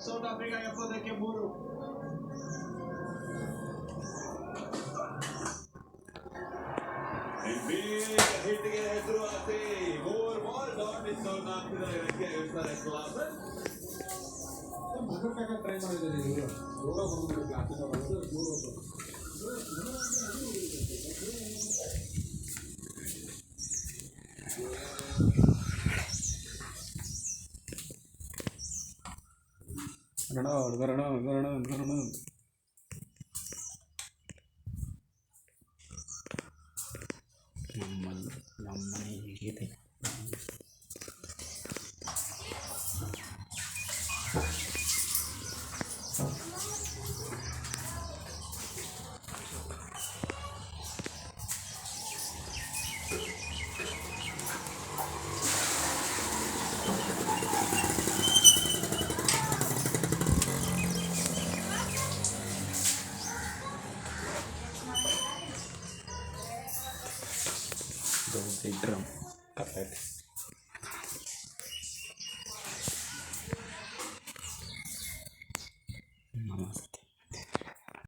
South Africa 70ಕ್ಕೆ 3. ಹಿಟ್ಟಿಗೆ ಹೆಸರುವಾಸಿ 4 ball dot south Africa ಇರ್ತಾರೆ ಕ್ಲಾಸ್ ಭಗವತ್ಕಾಗ ಟ್ರೈ ಮಾಡಿದ್ದಾರೆ ಇವರು ದೂರ ಬಂದು ಕ್ಲಾಸಿನ ಬಂದು ದೂರ ನಮ್ಮನೆ ಗೀತೆ drum. Correct.